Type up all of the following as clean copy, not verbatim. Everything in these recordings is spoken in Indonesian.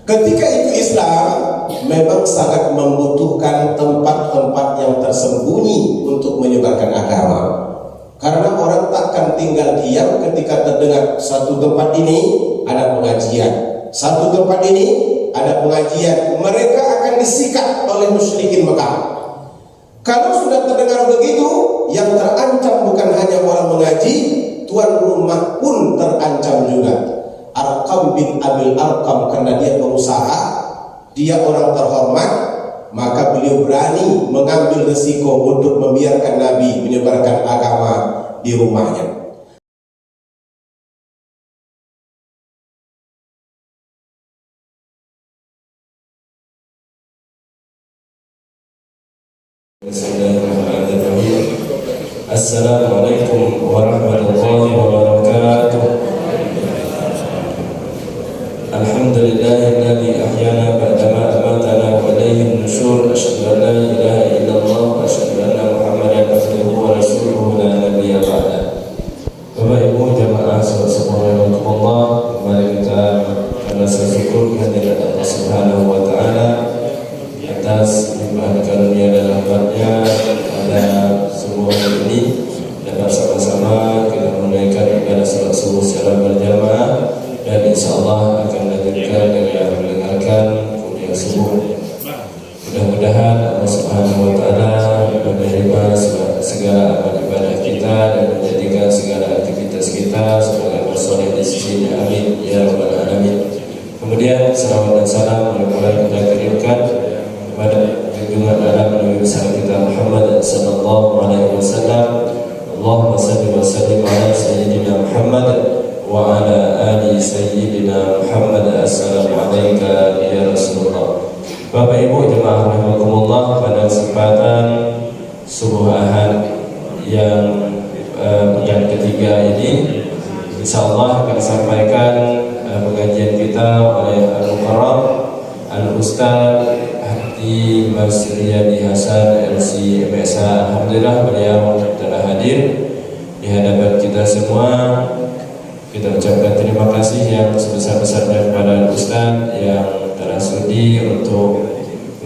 Ketika itu Islam memang sangat membutuhkan tempat-tempat yang tersembunyi untuk menyebarkan agama. Karena orang takkan tinggal diam ketika terdengar satu tempat ini ada pengajian, satu tempat ini ada pengajian, mereka akan disikat oleh musyrikin Mekah. Kalau sudah terdengar begitu, yang terancam bukan hanya orang mengaji, tuan rumah pun terancam juga. Arqam bin Abil Arqam, karena dia pengusaha, dia orang terhormat, maka beliau berani mengambil resiko untuk membiarkan Nabi menyebarkan agama di rumahnya. Assalamualaikum warahmatullahi wabarakatuh. Alhamdulillahilladzi ahyana ba'dama amatana wa ilayhin nusyur. Asyhadu an la ilaha illallah wa asyhadu anna Muhammadan abduhu wa rasuluhu la nabiyya ba'da. Bapak Ibu jamaah sekalian, kembali kita merasa syukur kehadirat Allah Subhanahu wa taala atas limpahan karunia dan rahmatnya pada semua ini, dan bersama-sama kita menunaikan ibadah salat subuh secara berjamaah, dan insyaallah akan lanjutkan dengan mendengarkan kuliah subuh. Mudah-mudahan Allah Subhanahu wa taala menerima segala amal ibadah kita dan menjadikan segala aktivitas kita sebagai amal saleh di sisinya. Amin ya rabbal alamin. Kemudian salawat dan salam mulai kita kirimkan kepada junjungan alam Nabi besar kita Muhammad sallallahu alaihi wasallam. Allahumma salli wa sallim ala sayyidina Muhammad wa ala ali sayyidina Muhammad. Assalamu alayka ya Rasulullah. Bapak Ibu jemaah rahimakumullah, pada kesempatan subuh Ahad yang pekan ketiga ini, insyaallah akan sampaikan pengajian kita oleh Al-Mukarram Al-Ustaz di Mas Riyadi Hasan LC MSA. Alhamdulillah beliau telah hadir di hadapan kita semua. Kita ucapkan terima kasih yang sebesar-besarnya kepada Ustaz yang telah sudi untuk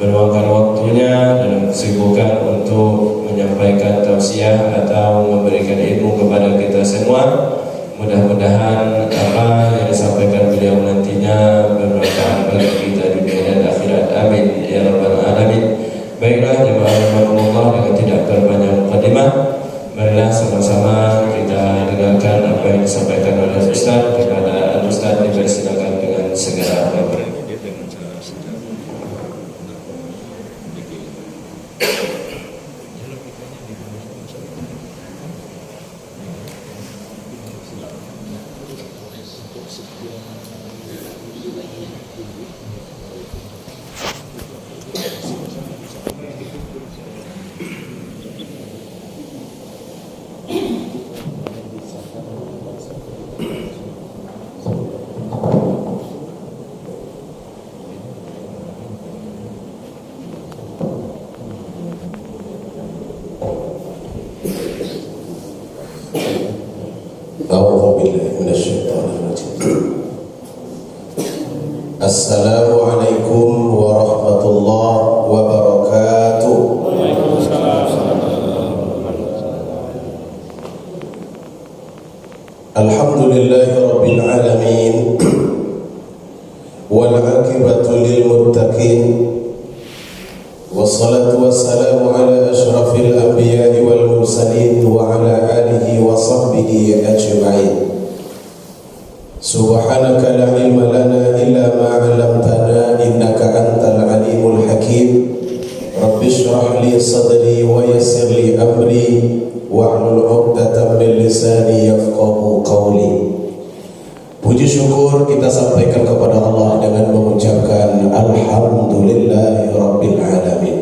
meluangkan waktunya dan kesibukan untuk menyampaikan tausiah atau memberikan ilmu kepada kita semua. Mudah-mudahan apa yang disampaikan beliau nantinya bermanfaat bagi kita dunia dan akhirat. Amin ya rabbal alamin. Baiklah jemaah rahimakumullah, dengan tidak berbanyak mukadimah, marilah sama-sama kita dengarkan apa yang disampaikan oleh Ustaz. Kepada Ustaz dipersilakan dengan segala hormat. Assalamualaikum warahmatullahi wabarakatuh. Alhamdulillahi rabbil alamin, wal aqibatu lil muttaqin, wassalatu wassalamu ala asyrafil anbiya'i wal mursalin wa ala alihi wa sahbihi ajma'in. Subhanaka la ilma lana illa ma 'allamtana innaka antal alimul hakim. Rabbi shrah li sadri wa yassir li amri wahlul 'uqdatam min lisani yafqahu qawli. Puji syukur kita sampaikan kepada Allah dengan mengucapkan alhamdulillahi rabbil alamin.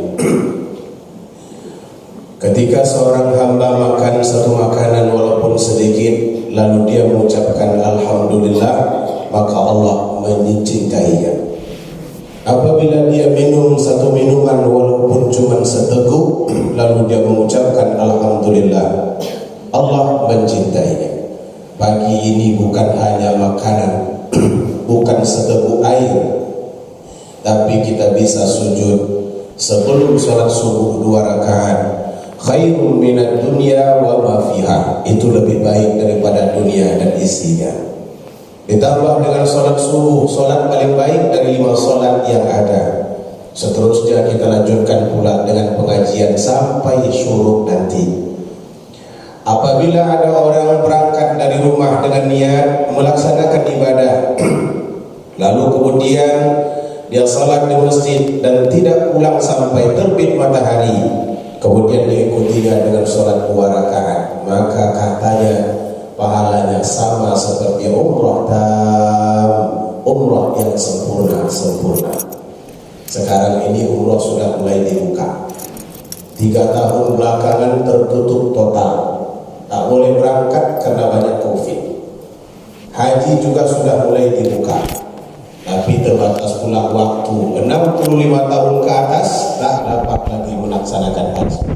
Ketika seorang hamba makan satu makanan walaupun sedikit, lalu dia mengucapkan alhamdulillah, maka Allah mencintainya. Apabila dia minum satu minuman walaupun cuma seteguk, lalu dia mengucapkan alhamdulillah, Allah mencintainya. Pagi ini bukan hanya makanan, bukan seteguk air, tapi kita bisa sujud sebelum sholat subuh 2 rakaat. Khairun minad dunya wa ma fiha, itu lebih baik daripada dunia dan isinya. Ditambah dengan sholat subuh, sholat paling baik dari 5 sholat yang ada. Seterusnya kita lanjutkan pula dengan pengajian sampai syuruk nanti. Apabila ada orang berangkat dari rumah dengan niat melaksanakan ibadah, lalu kemudian dia salat di masjid dan tidak pulang sampai terbit matahari, kemudian diikutinya dengan salat 2 rakaat, maka katanya pahalanya sama seperti umrah umrah yang sempurna. Sekarang ini umrah sudah mulai dibuka. 3 tahun belakangan tertutup total, tak boleh berangkat karena banyak COVID. Haji juga sudah mulai dibuka, tapi terbatas pula waktu. 65 tahun ke atas tak dapat lagi melaksanakan haji.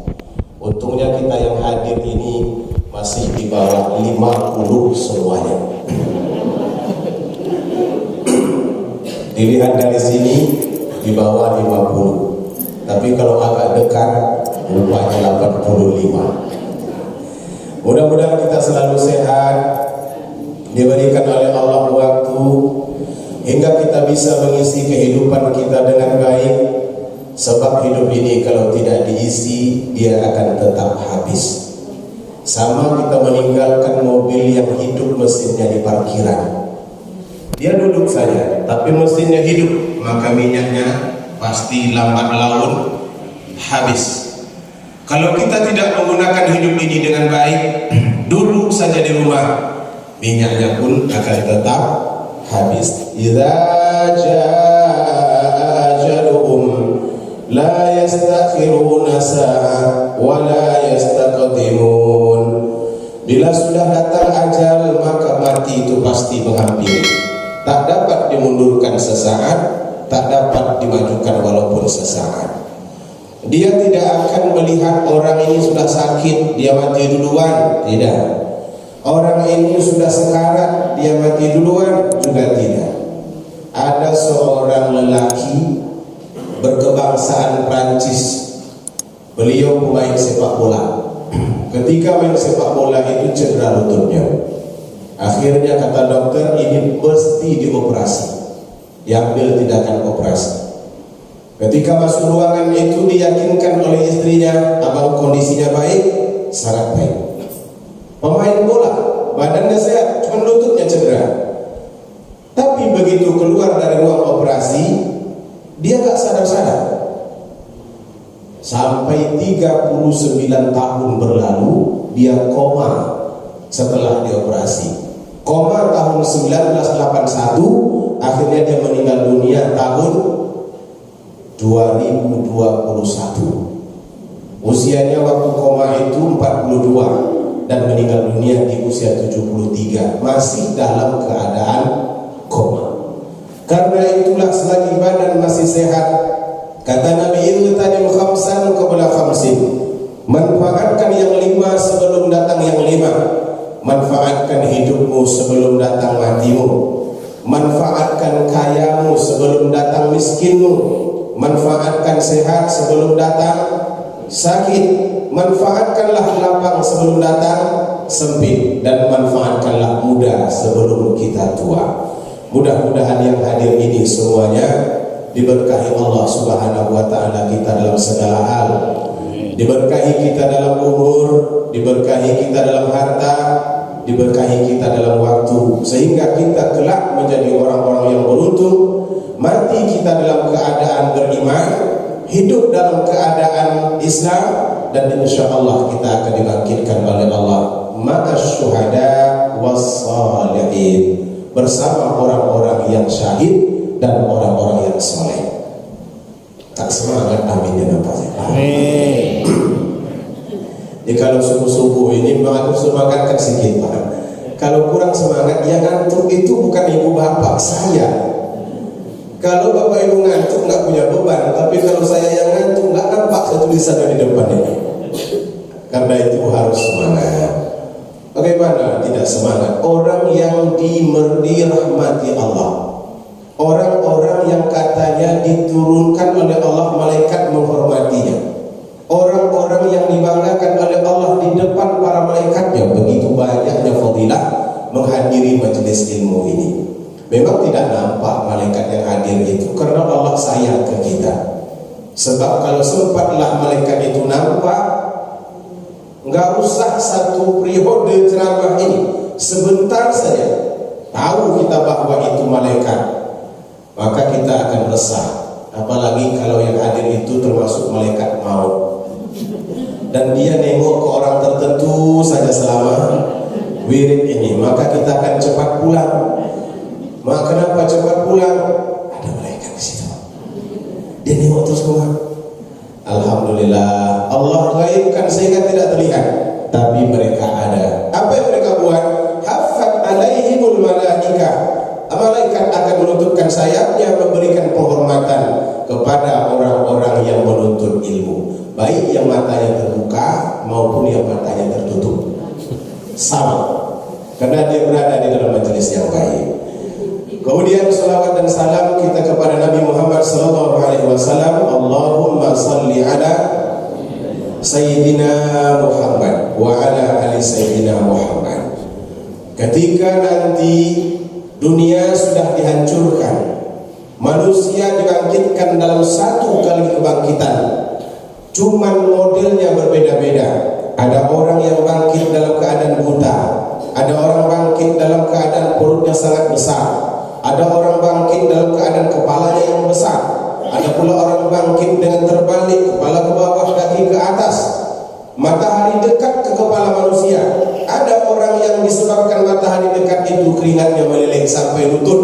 Untungnya kita yang hadir ini masih di bawah 50 semuanya. Dilihat dari sini di bawah 50, tapi kalau agak dekat rupanya 85. Mudah-mudahan kita selalu sehat, diberikan oleh Allah waktu hingga kita bisa mengisi kehidupan kita dengan baik. Sebab hidup ini kalau tidak diisi, dia akan tetap habis. Sama kita meninggalkan mobil yang hidup mesinnya di parkiran. Dia duduk saja, tapi mesinnya hidup, maka minyaknya pasti lambat laun habis. Kalau kita tidak menggunakan hidup ini dengan baik, duduk saja di rumah, minyaknya pun akan tetap habis. Idza jaa ajaluhum la yastakhiruna sa'ah wa la yastaqdimun. Bila sudah datang ajal, maka mati itu pasti menghampiri. Tak dapat dimundurkan sesaat, tak dapat dimajukan walaupun sesaat. Dia tidak akan melihat orang ini sudah sakit, dia mati duluan, tidak. Orang ini sudah sekarat, dia mati duluan, juga tidak. Ada seorang lelaki berkebangsaan Prancis. Beliau pemain sepak bola. Ketika main sepak bola itu cedera lututnya. Akhirnya kata dokter, ini mesti dioperasi. Diambil tindakan operasi. Ketika masuk ruangan itu diyakinkan oleh istrinya, abang kondisinya baik, sangat baik. Pemain bola, badannya sehat, cuma lututnya cedera. Tapi begitu keluar dari ruang operasi, dia gak sadar-sadar. Sampai 39 tahun berlalu, dia koma setelah dioperasi. Koma tahun 1981, akhirnya dia meninggal dunia tahun 2021. Usianya waktu koma itu 42 dan meninggal dunia di usia 73, masih dalam keadaan koma. Karena itulah selagi badan masih sehat, kata Nabi, iltanim khamsan qabla khamsin, manfaatkan yang 5 sebelum datang yang 5. Manfaatkan hidupmu sebelum datang matimu. Manfaatkan kayamu sebelum datang miskinmu. Manfaatkan sehat sebelum datang sakit. Manfaatkanlah lapang sebelum datang sempit. Dan manfaatkanlah muda sebelum kita tua. Mudah-mudahan yang hadir ini semuanya diberkahi Allah Subhanahu wa ta'ala kita dalam segala hal. Diberkahi kita dalam umur, diberkahi kita dalam harta, diberkahi kita dalam waktu, sehingga kita kelak menjadi orang-orang yang beruntung. Mati kita dalam keadaan beriman, hidup dalam keadaan Islam, dan insya Allah kita akan dibangkitkan oleh Allah ma'as syuhada was salihin, bersama orang-orang yang syahid dan orang-orang yang soleh. Tak semangat, aminnya nampaknya. Amin. Jadi kalau subuh-subuh ini aku semangatkan sedikit Pak. Kalau kurang semangat, yang ngantuk itu bukan ibu bapak, saya. Kalau bapak ibu ngantuk nggak punya beban, tapi kalau saya yang ngantuk nggak nampak tulisan di depan ini. Karena itu harus semangat. Bagaimana tidak semangat? Orang yang dirahmati Allah, orang-orang yang katanya diturunkan oleh Allah malaikat menghormatinya. Orang-orang yang dibanggakan oleh Allah di depan para malaikatnya. Begitu banyaknya fadilah menghadiri majelis ilmu ini. Memang tidak nampak malaikat yang hadir itu karena Allah sayang ke kita. Sebab kalau sempatlah malaikat itu nampak, enggak usah satu periode ceramah ini, sebentar saja tahu kita bahwa itu malaikat, maka kita akan resah. Apalagi kalau yang hadir itu termasuk malaikat maut, dan dia nengok ke orang tertentu saja selama wirid ini, maka kita akan cepat pulang. Maka kenapa cepat pulang? Ada malaikat di situ. Dia nengok terus keluar. Alhamdulillah, Allah gaibkan sehingga tidak terlihat, tapi mereka ada. Apa yang mereka buat? Haffat alaihimul malaikah. Malaikat akan menutupkan sayapnya, memberikan penghormatan kepada orang-orang yang menuntut ilmu, baik yang matanya terbuka maupun yang matanya tertutup, sama, karena dia berada di dalam majelis yang baik. Kemudian salawat dan salam kita kepada Nabi Muhammad SAW. Allahumma salli ala Sayyidina Muhammad wa ala ali Sayyidina Muhammad. Ketika nanti dunia sudah dihancurkan, manusia dibangkitkan dalam satu kali kebangkitan, cuman modelnya berbeda-beda. Ada orang yang bangkit dalam keadaan buta, ada orang bangkit dalam keadaan perutnya sangat besar, ada orang bangkit dalam keadaan kepalanya yang besar, ada pula orang bangkit dengan terbalik, kepala ke bawah, kaki ke atas, matahari dekat ke kepala manusia. Ada orang yang disebabkan matahari dekat itu keringatnya meleleh sampai lutut,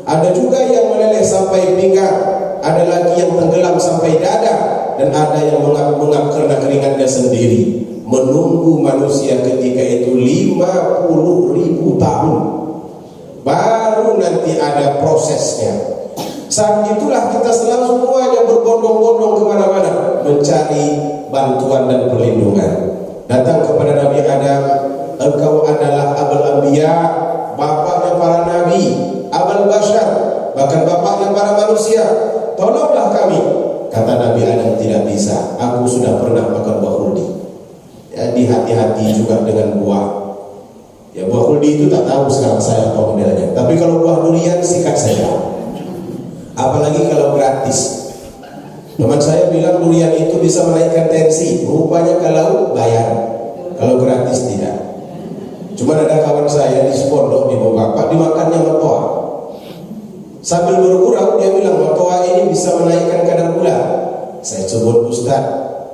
ada juga yang meleleh sampai pinggang, ada lagi yang tenggelam sampai dada, dan ada yang mengap-mengap karena keringatnya sendiri. Menunggu manusia ketika itu 50.000 tahun, baru nanti ada prosesnya. Saat itulah kita selalu semuanya berbondong-bondong kemana-mana mencari bantuan dan perlindungan. Datang kepada Nabi Adam, engkau adalah abul anbiya, bapaknya para nabi, abul bashar, bahkan bapaknya para manusia, tolonglah kami. Kata Nabi Adam, tidak bisa, aku sudah pernah makan buah khuldi. Jadi hati-hati juga dengan buah. Ya, buah khuldi itu tak tahu sekarang saya apa modelnya, tapi kalau buah durian sikat saja. Apalagi kalau gratis. Teman saya bilang durian itu bisa menaikkan tensi. Rupanya kalau bayar, kalau gratis tidak. Cuma ada kawan saya di Sepondok di Bapak dimakannya matoa. Sambil bergurau dia bilang matoa ini bisa menaikkan kadar gula. Saya sebut, Ustaz,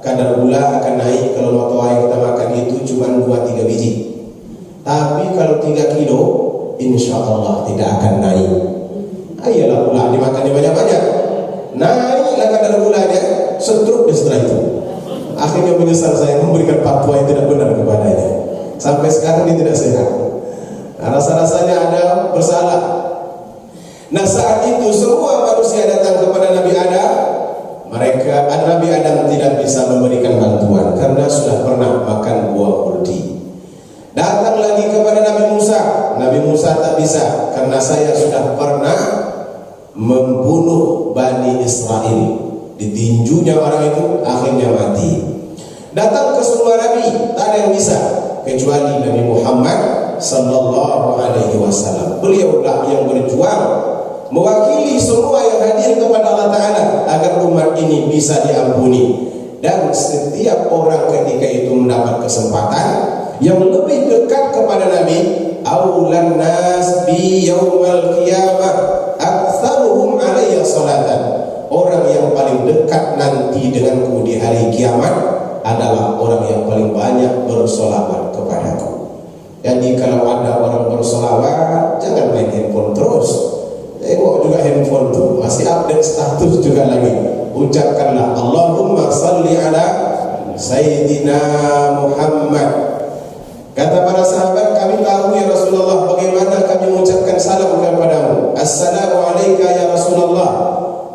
kadar gula akan naik kalau matoa yang kita makan itu cuma 2-3 biji. Tapi kalau 3 kilo, insya Allah tidak akan naik. Ayolah pula dimakannya banyak-banyak, naiklah kadar gulanya, stroke dia setelah itu. Akhirnya menyesal saya memberikan fatwa yang tidak benar kepadanya. Sampai sekarang dia tidak sehat. Rasa-rasanya ada bersalah. Nah, saat itu semua manusia datang kepada Nabi Adam. Nabi Adam tidak bisa memberikan bantuan karena sudah pernah makan buah khuldi. Datang lagi kepada Nabi Musa. Nabi Musa tak bisa karena saya sudah pernah membunuh Bani Israel. Ditinjunya orang itu, akhirnya mati. Datang ke semua Nabi, tak ada yang bisa kecuali Nabi Muhammad sallallahu alaihi wasallam. Beliaulah yang berjuang mewakili semua yang hadir kepada Allah Ta'ala agar umat ini bisa diampuni. Dan setiap orang ketika itu mendapat kesempatan yang lebih dekat kepada Nabi, aulan nas bi yaumal qiyamah aktsaruhum alayya salatan. Orang yang paling dekat nanti denganku di hari kiamat adalah orang yang paling banyak bersolawat kepadaku. Jadi kalau ada orang bersolawat, jangan main handphone terus. Tengok juga handphone tu, masih update status juga lagi. Ucapkanlah Allahumma salli ala Sayyidina Muhammad. Kata para sahabat, kami tahu ya Rasulullah bagaimana kami mengucapkan salam kepadamu, Assalamu alayka ya Rasulullah.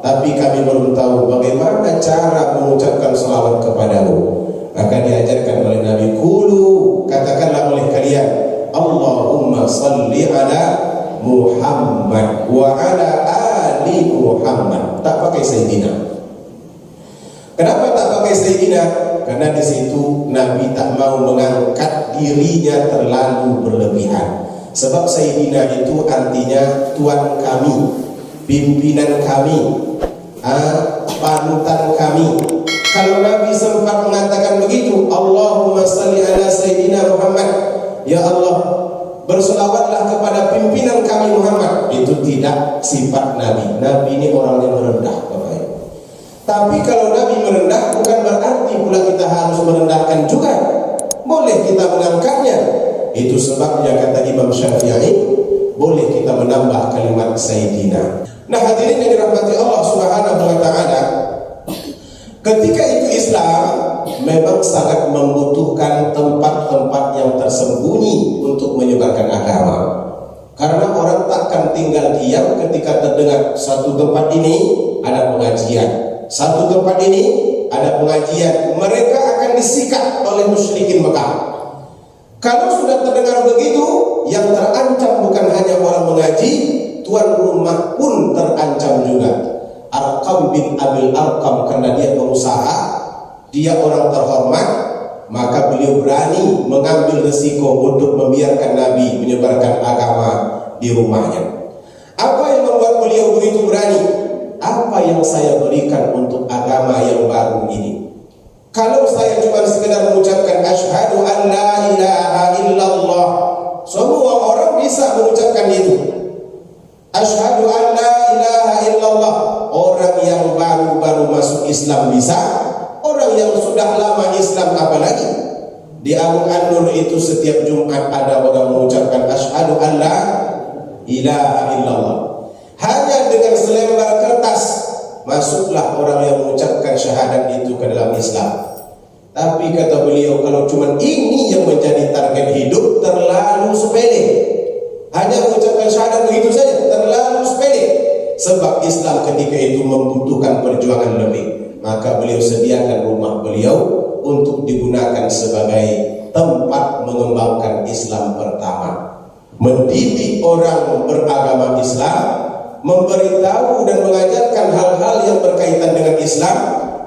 Tapi kami belum tahu bagaimana cara mengucapkan salawat kepadamu. Maka diajarkan oleh Nabi, Qulu, katakanlah oleh kalian, Allahumma salli ala Muhammad wa ala Ali Muhammad, tak pakai Sayyidina. Kenapa tak pakai Sayyidina? Karena di situ Nabi tak mau mengangkat dirinya terlalu berlebihan. Sebab Sayyidina itu artinya Tuan kami, pimpinan kami, panutan kami. Kalau Nabi sempat mengatakan begitu, Allahumma salli ala Sayyidina Muhammad, ya Allah, berselawatlah kepada pimpinan kami Muhammad, itu tidak sifat Nabi. Nabi ini orang yang merendah, Bapak Ibu. Tapi kalau Nabi merendah, bukan berarti pula kita harus merendahkan juga. Boleh kita mengangkatnya. Itu sebabnya kata Imam Syafi'i, boleh kita menambah kalimat Sayyidina. Nah, hadirin yang dirahmati Allah Subhanahu wa taala, ketika itu Islam memang sangat membutuhkan tempat-tempat yang tersembunyi untuk menyebarkan agama. Karena orang takkan tinggal diam ketika terdengar satu tempat ini ada pengajian, satu tempat ini ada pengajian, mereka akan disikat oleh musyrikin Mekah. Kalau sudah terdengar begitu, yang terancam bukan hanya orang mengaji, tuan rumah pun terancam juga. Arqam bin Abil Arqam, karena dia pengusaha, dia orang terhormat, maka beliau berani mengambil resiko untuk membiarkan Nabi menyebarkan agama di rumahnya. Apa yang membuat beliau begitu berani? Apa yang saya berikan untuk agama yang baru ini? Kalau saya cuma sekedar mengucapkan asyhadu an la ilaha illallah, semua orang bisa mengucapkan itu. Asyhadu an la ilaha illallah. Orang yang baru-baru masuk Islam bisa, orang yang sudah lama Islam apalagi. Di Abu An-Nur itu setiap Jumat ada orang mengucapkan asyhadu an la ilaha illallah. Hanya dengan selembar kertas masuklah orang yang mengucapkan syahadat itu ke dalam Islam. Tapi kata beliau, kalau cuma ini yang menjadi target hidup, terlalu sepele. Hanya mengucapkan syahadat begitu saja, terlalu sepele. Sebab Islam ketika itu membutuhkan perjuangan lebih. Maka beliau sediakan rumah beliau untuk digunakan sebagai tempat mengembangkan Islam pertama. Mendidik orang beragama Islam, memberitahu dan mengajarkan hal-hal yang berkaitan dengan Islam.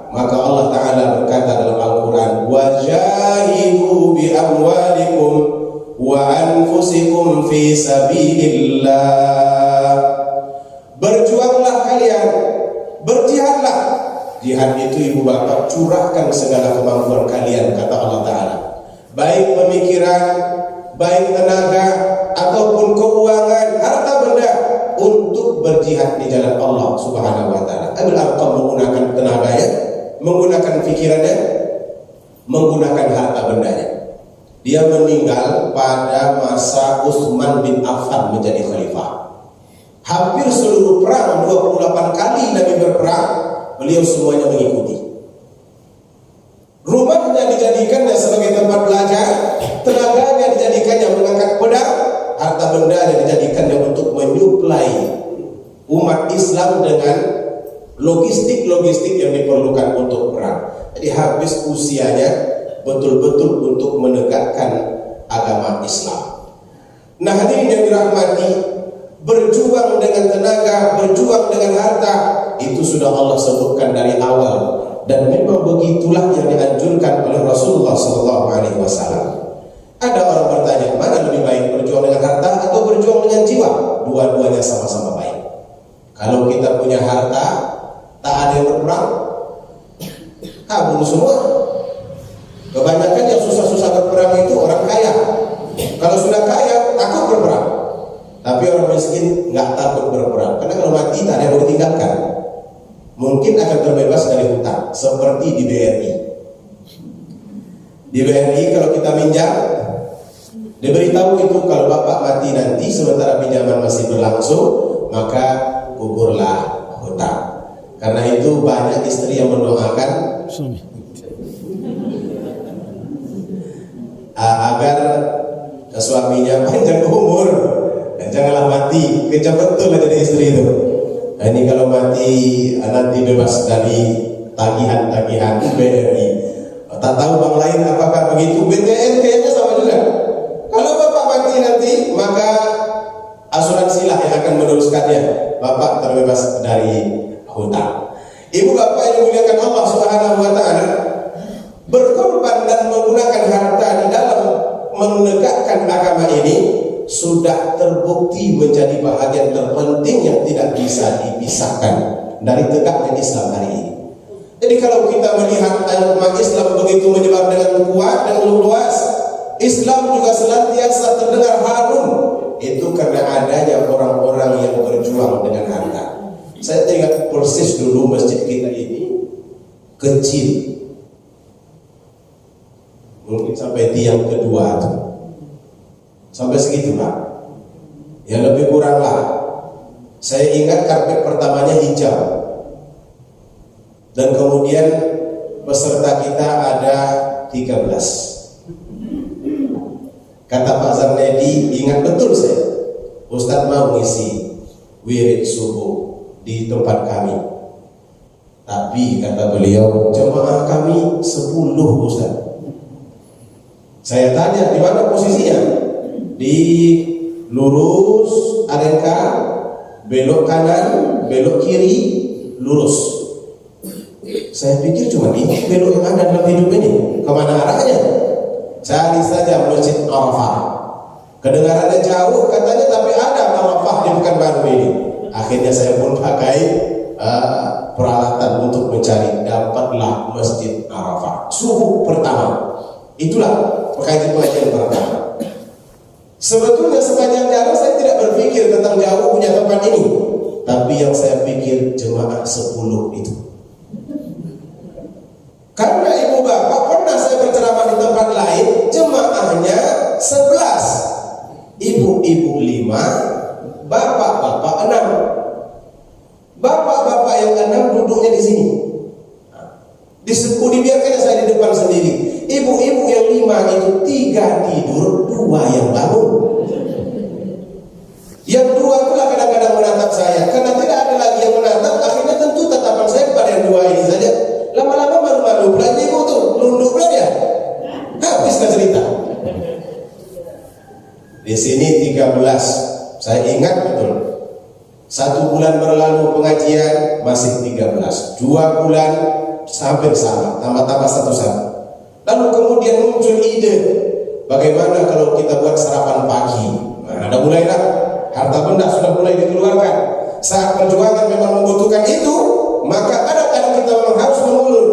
Maka Allah Ta'ala berkata dalam Al-Quran, wajahidu bi amwalikum wa anfusikum fi sabilillah. Berjuanglah kalian, berjihadlah. Jihad itu ibu bapak, curahkan segala kemampuan kalian, kata Allah Ta'ala. Baik pemikiran, baik tenaga, ataupun keuangan, harta benda, untuk berjihad di jalan Allah Subhanahu wa Ta'ala. Abil Arqam menggunakan tenaganya, menggunakan pikirannya, menggunakan harta bendanya. Dia meninggal pada masa Utsman bin Affan menjadi khalifah. Hampir seluruh perang, 28 kali Nabi berperang, beliau semuanya mengikuti. Rumahnya dijadikannya sebagai tempat belajar, tenaganya dijadikannya mengangkat pedang, harta bendanya dijadikannya untuk menyuplai umat Islam dengan logistik-logistik yang diperlukan untuk perang. Jadi habis usianya betul-betul untuk menegakkan agama Islam. Nah, hadirin yang dirahmati, berjuang dengan tenaga, berjuang dengan harta, itu sudah Allah sebutkan dari awal, dan memang begitulah yang dianjurkan oleh Rasulullah SAW. Ada orang bertanya, mana lebih baik, berjuang dengan harta atau berjuang dengan jiwa? Dua-duanya sama-sama baik. Kalau kita punya harta, tak ada yang berperang, bunuh semua. Kebanyakan yang susah-susah berperang itu orang kaya. Kalau sudah kaya, takut berperang. Tapi orang miskin nggak takut berperang, karena kalau mati tak ada yang mau ditinggalkan. Mungkin akan terbebas dari hutang, seperti di BRI. Di BRI kalau kita minjam, diberitahu itu kalau bapak mati nanti sementara pinjaman masih berlangsung, maka gugurlah hutang. Karena itu banyak istri yang mendoakan agar suaminya panjang umur dan janganlah mati. Kejam betul lah jadi istri itu. Nah, ini kalau mati nanti bebas dari tagihan-tagihan BRI. Tak tahu bank lain apakah begitu. BTN kayaknya sama juga. Kalau bapak mati nanti, maka asuransilah yang akan meneruskannya. Bapak terbebas dari hutang. Ibu bapak yang dimuliakan Allah Subhanahu wa taala, berkorban dan menggunakan harta di dalam menegakkan agama ini sudah terbukti menjadi bahagian terpenting yang tidak bisa dipisahkan dari tegaknya Islam hari ini. Jadi kalau kita melihat umat Islam begitu menyebar dengan kuat dan luas, Islam juga senantiasa terdengar harum, itu karena adanya orang-orang yang berjuang dengan harta. Saya teringat persis dulu masjid kita ini kecil, mungkin sampai tiang kedua tuh, sampai segitu Pak, ya lebih kurang lah. Saya ingat karpet pertamanya hijau, dan kemudian peserta kita ada 13. Kata Pak Zarnedi, ingat betul saya, Ustadz mau ngisi wirid subuh di tempat kami, tapi kata beliau jemaah kami 10 Ustadz. Saya tanya di mana posisinya? Di lurus Arenka, belok kanan, belok kiri, lurus. Saya pikir cuma ini belok yang ada dalam hidup ini, kemana arahnya? Cari saja Masjid Arafah. Kedengarannya jauh katanya, tapi ada Arafah di Pekanbaru ini. Akhirnya saya pun pakai peralatan untuk mencari, dapatlah Masjid Arafah. Subuh pertama. Itulah pengajian pertama. Sebetulnya sepanjang jalan saya tidak berpikir tentang jauhnya tempat ini, tapi yang saya pikir jemaah 10 itu. Karena ibu bapak pernah saya berceramah di tempat lain, jemaahnya 11, ibu-ibu 5, bapak-bapak 6. Bapak-bapak yang 6 duduknya di sini. Dibiarkannya saya di depan sendiri. Ibu-ibu yang 5 itu 3 tidur, 2 yang bangun. Yang 2 itulah kadang-kadang menatap saya, karena tidak ada lagi yang menatap. Akhirnya tentu tatapan saya pada yang 2 ini saja. Lama-lama malu-malu, belanja ibu tuh nunduk belanja. Habislah cerita. Di sini 13, saya ingat betul. 1 bulan berlalu pengajian masih 13, 2 bulan hampir sama, tambah-tambah 1. Lalu kemudian muncul ide, bagaimana kalau kita buat sarapan pagi? Nah, ada mulailah, harta benda sudah mulai dikeluarkan. Saat perjuangan memang membutuhkan itu, maka kadang-kadang kita memang harus mengulur.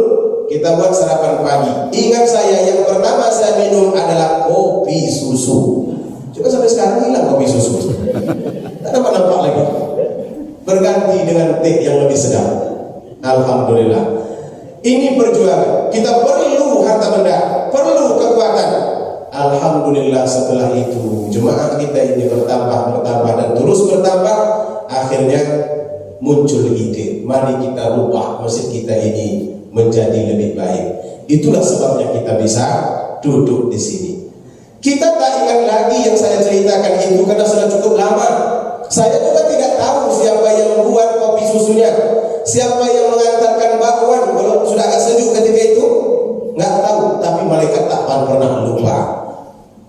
Kita buat sarapan pagi. Ingat saya, yang pertama saya minum adalah kopi susu. Coba sampai sekarang hilang kopi susu. Tak dapat nampak lagi. Berganti dengan teh yang lebih sedap. Alhamdulillah. Ini perjuangan. Kita perlu harta benda, perlu kekuatan. Alhamdulillah setelah itu jemaah kita ini bertambah dan terus bertambah. Akhirnya muncul ide, mari kita rubah masjid kita ini menjadi lebih baik. Itulah sebabnya kita bisa duduk di sini. Kita tak ingat lagi yang saya ceritakan itu karena sudah cukup lama. Saya juga tidak tahu siapa yang membuat kopi susunya, siapa yang mengantarkan bakwan, walaupun sudah agak sejuk ketika itu, nggak tahu. Tapi malaikat tak pernah lupa.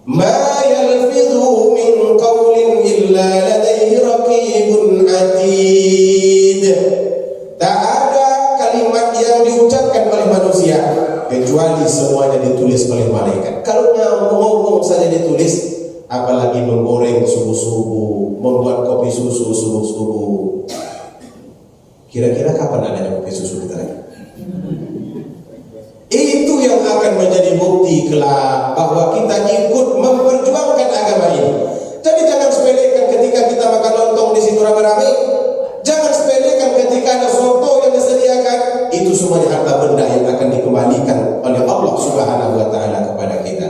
Ma yalfidhu min qawlin illa ladaihi raqibun atid. Tak ada kalimat yang diucapkan oleh manusia kecuali semuanya ditulis oleh malaikat. Kalau ngomong saja ditulis, apalagi menggoreng subuh-subuh, membuat kopi susu subuh-subuh. Kira-kira kapan adanya kopi susu kita lagi? Itu yang akan menjadi bukti kelak bahwa kita ikut memperjuangkan agama ini. Jadi jangan sepelekan ketika kita makan lontong di situ rame-rame. Jangan sepelekan ketika ada soto yang disediakan. Itu semuanya harta benda yang akan dikembalikan oleh Allah Subhanahu wa taala kepada kita.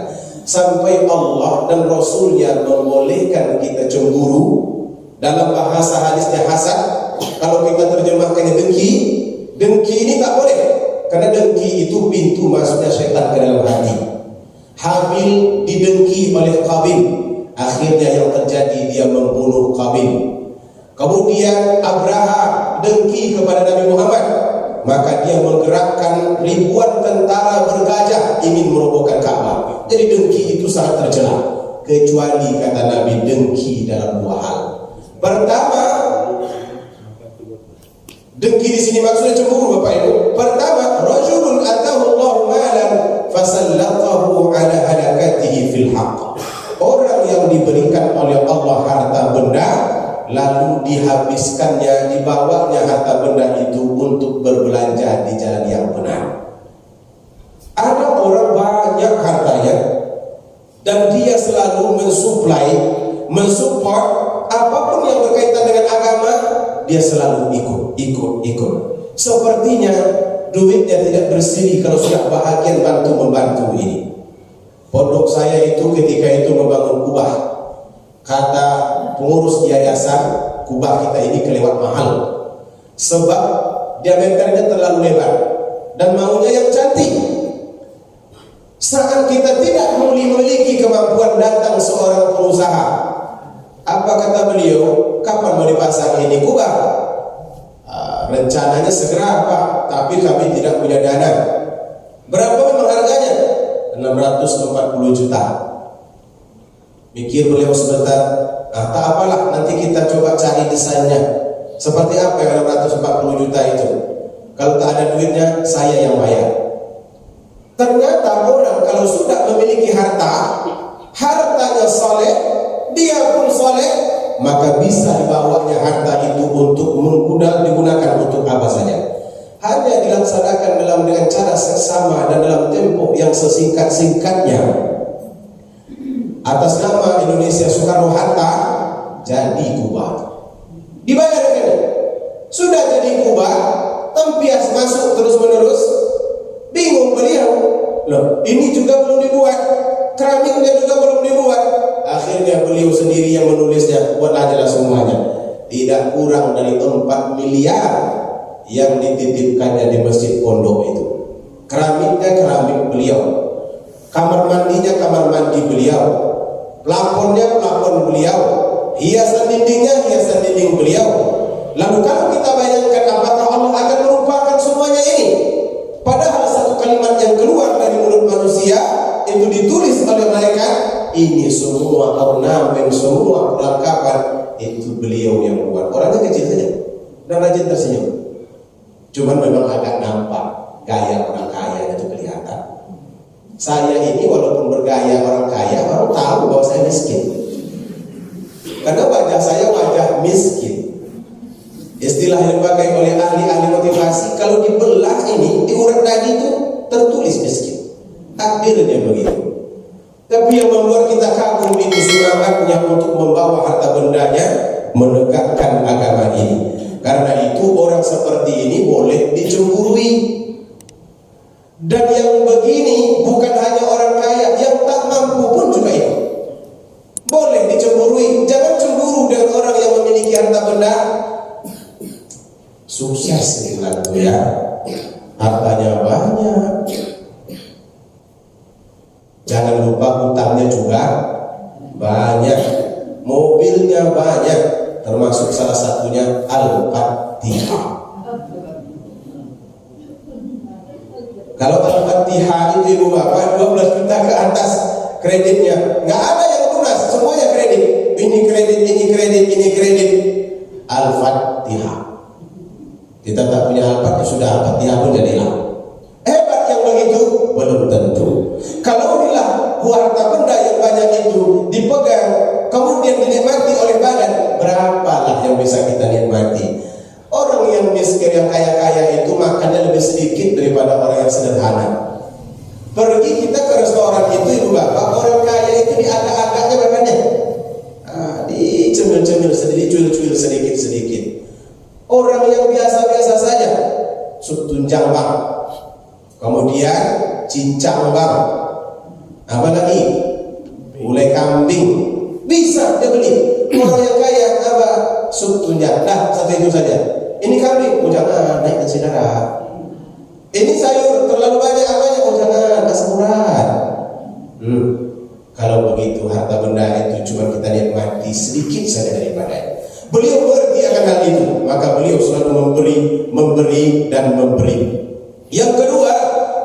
Sampai Allah dan Rasulnya membolehkan kita cemburu. Dalam bahasa hadisnya hasad, kalau kita terjemahkannya dengki. Dengki ini tak boleh, karena dengki itu pintu masuknya syaitan ke dalam hati. Habil didengki oleh Qabil, akhirnya yang terjadi dia membunuh Qabil. Kemudian Abraha dengki kepada Nabi Muhammad, maka dia menggerakkan ribuan tentara bergajah ingin merobohkan Ka'bah. Jadi dengki itu sangat tercela, kecuali kata Nabi dengki dalam 2 hal. Pertama, Dengki di sini maksudnya cemburu, Bapak Ibu. Pertama, rajulun atahu Allahu malan fasallatahu ala halakatihi fil haqq. Orang yang diberikan oleh Allah harta benda, lalu dihabiskannya, dibawanya harta benda itu untuk berbelanja di jalan yang benar. Ada orang banyak hartanya dan dia selalu mensupport apapun yang berkaitan dengan agama, dia selalu ikut. Sepertinya duitnya tidak bersih kalau sudah bahagian membantu ini. Pondok saya itu ketika itu membangun kubah, kata pengurus yayasan, kubah kita ini kelewat mahal sebab diameternya terlalu lebar dan maunya yang cantik. Saat kita tidak memiliki kemampuan, datang seorang pengusaha, apa kata beliau? Kapan mau dipasang ini kubah? Rencananya segera Pak, tapi kami tidak punya dana. Berapa memang harganya? 640 juta. Mikir beliau sebentar, tak apalah, nanti kita coba cari desainnya. Seperti apa yang 640 juta itu? Kalau tak ada duitnya, saya yang bayar. Ternyata orang kalau sudah memiliki hartanya soleh, dia pun soleh, maka bisa dibawanya harta itu untuk digunakan untuk apa saja. Hanya dilaksanakan dengan cara seksama dan dalam tempo yang sesingkat-singkatnya. Atas nama Indonesia Soekarno Hatta, jadi kubah. Dibayar kan? Sudah jadi kubah, tempias masuk terus-menerus. Bingung beliau. Loh, ini juga belum dibuat, keramiknya juga belum dibuat. Akhirnya beliau sendiri yang menulisnya, buat aja semuanya. Tidak kurang dari 4 miliar yang dititipkannya di masjid pondok itu. Keramiknya keramik beliau, kamar mandinya kamar mandi beliau, plafonnya plafon beliau, hiasan dindingnya hiasan dinding beliau. Lalu kalau kita bayangkan, apakah Allah akan melupakan semuanya ini? Padahal satu kalimat yang keluar dari mulut manusia itu ditulis oleh mereka, ini semua ornamen, semua perlengkapan itu beliau yang buat. Orangnya kecil saja dan rajin tersenyum. Cuman memang agak nampak gaya orang kaya itu kelihatan. Saya ini walaupun bergaya orang kaya, orang tahu bahwa saya miskin. Karena wajah saya wajah miskin. Istilah yang dipakai oleh ahli-ahli motivasi, kalau dibelah ini, diurat tadi itu tertulis miskin. Takdirnya begitu. Tapi yang membuat kita kagum itu semangatnya untuk membawa harta bendanya, menegakkan agama ini. Karena itu orang seperti ini boleh dicemburui. Dan yang begini bukan hanya orang kaya, yang tak mampu pun juga itu boleh dicemburui. Jangan cemburu dengan orang yang memiliki harta benda. Sukses itu ya, hartanya banyak. Jangan lupa hutangnya juga banyak, mobilnya banyak, termasuk salah satunya Al-Fatihah. Kalau Al-Fatihah itu ibu bapak 12 juta ke atas kreditnya, nggak ada yang lunas, semuanya kredit. Ini kredit, ini kredit, ini kredit. Al-Fatihah. Kita tak punya Al-Fatihah, sudah Al-Fatihah pun jadilah. Hebat yang begitu? Belum tentu. Kalau inilah harta benda yang banyak itu dipegang, kemudian dinikmati oleh badan, berapalah yang bisa kita nikmati? Orang yang miskin, yang kaya-kaya itu makannya lebih sedikit daripada orang yang sederhana. Pergi kita ke restoran itu, ibu bapak, orang kaya itu diagak-agaknya makannya, dicemil-cemil sedikit, cuil-cuil sedikit-sedikit. Orang yang biasa-biasa saja, sup tunjang bang, kemudian cincang bang, apa lagi, gulai kambing, bisa dia beli. Orang yang kaya apa, sup tunjang, dah satu itu saja. Ini kambing, oh jangan, naik nasi darah. Ini sayur terlalu banyak, apanya, oh jangan, asam urat. Kalau begitu harta benda itu cuma kita nikmati sedikit saja daripadanya. Beliau mengerti akan hal itu, maka beliau selalu memberi dan memberi. Yang kedua,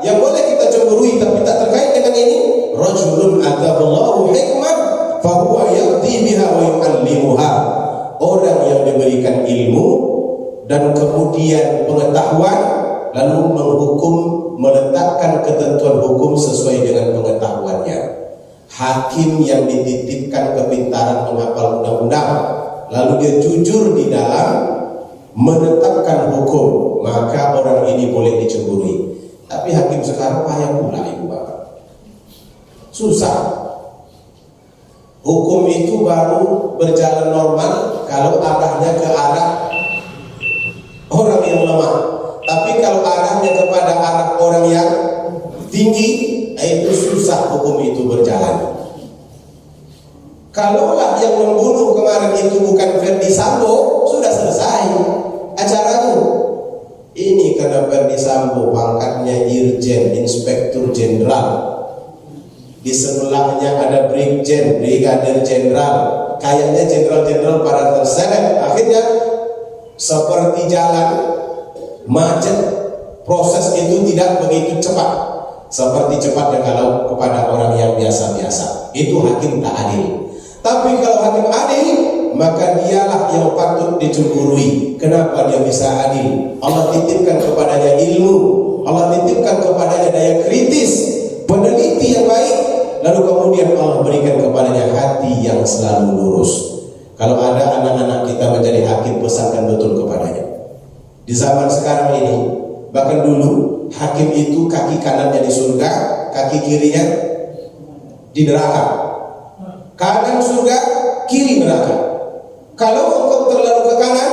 yang boleh kita cemburui tapi tak terkait dengan ini, rajulun ataballahu hikmah fahuwa yaqdi biha wa yu'allimuha. Orang yang diberikan ilmu dan kemudian pengetahuan, lalu menghukum, meletakkan ketentuan hukum sesuai dengan pengetahuannya. Hakim yang dititipkan kepintaran menghafal undang-undang, lalu dia jujur di dalam menetapkan hukum, maka orang ini boleh dicemburui. Tapi hakim sekarang payah pula ibu bapak, susah. Hukum itu baru berjalan normal kalau arahnya ke arah orang yang lemah. Tapi kalau arahnya kepada arah orang yang tinggi, itu susah hukum itu berjalan. Kalaulah yang membunuh kemarin itu bukan Ferdi Sambo, sudah selesai acaranya. Ini karena Ferdi Sambo pangkatnya Irjen, Inspektur Jenderal. Di sebelahnya ada Brigjen, Brigadir Jenderal. Kayaknya jenderal-jenderal pada terseret. Akhirnya seperti jalan macet, proses itu tidak begitu cepat seperti cepatnya kalau kepada orang yang biasa-biasa. Itu hakim tak adil. Tapi kalau hakim adil, maka dialah yang patut dicemburui. Kenapa dia bisa adil? Allah titipkan kepadanya ilmu, Allah titipkan kepadanya daya kritis, peneliti yang baik, lalu kemudian Allah berikan kepadanya hati yang selalu lurus. Kalau ada anak-anak kita menjadi hakim, pesankan betul kepadanya. Di zaman sekarang ini, bahkan dulu hakim itu kaki kanannya di surga, kaki kirinya di neraka. Kanan surga, kiri neraka. Kalau engkau terlalu ke kanan,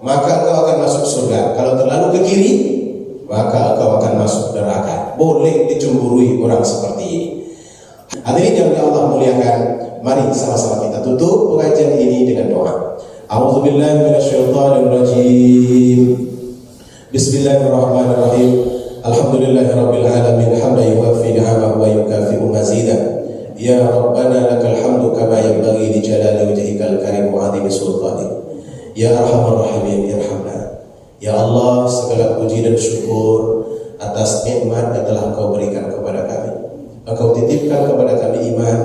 maka engkau akan masuk surga. Kalau terlalu ke kiri, maka engkau akan masuk neraka. Boleh dicemburui orang seperti ini. Hadirin yang Allah muliakan, mari sama-sama kita tutup pengajian ini dengan doa. A'udzubillahi minasyaitonirrajim. Bismillahirrahmanirrahim. Alhamdulillahirabbil alamin, hamdan yuwaffi ni'amahu wa yukafi'u mazidah. Ya Rabbana lakal hamdu kama yanbaghi li jalali wajhikal karim wa 'azimi sultanik. Ya Arhamar Rahimin, irhamna. Ya Allah, segala puji dan syukur atas nikmat yang telah Engkau berikan kepada kami. Engkau titipkan kepada kami iman,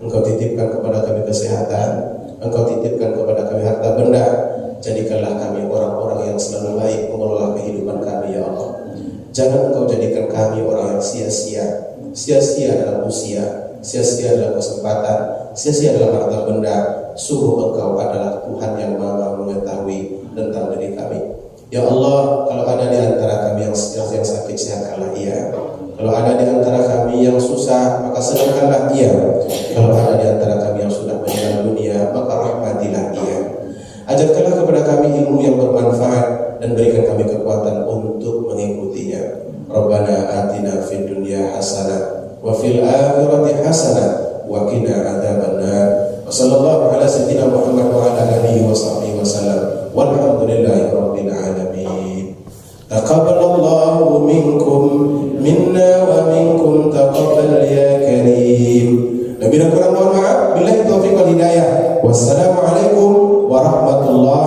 Engkau titipkan kepada kami kesehatan, Engkau titipkan kepada kami harta benda. Jadikanlah kami orang-orang yang selalu baik mengelola kehidupan kami, ya Allah. Jangan Engkau jadikan kami orang yang sia-sia dalam usia, sia-sia dalam kesempatan, sia-sia dalam harta benda. Sungguh Engkau adalah Tuhan yang Maha mengetahui tentang diri kami. Ya Allah, kalau ada di antara kami yang sakit, sehatkanlah ia. Kalau ada di antara kami yang susah, maka senangkanlah ia. Kalau ada di antara kami yang sudah meninggal dunia, maka rahmatilah ia. Ajarkanlah kepada kami ilmu yang bermanfaat dan berikan kami kekuatan untuk mengikutinya. Rabbana atina fid dunya hasanah wa fil akhirati hasanah wa qina adzabannar. Wa sallallahu ala sayyidina Muhammad wa ala alihi wa sahbihi wasallam. Walhamdulillahi rabbil alamin. Taqabbalallahu minkum minna wa minkum taqabbal ya karim. Nabi kurang mohon maaf. Billahi taufiq wal hidayah. Wassalamualaikum warahmatullahi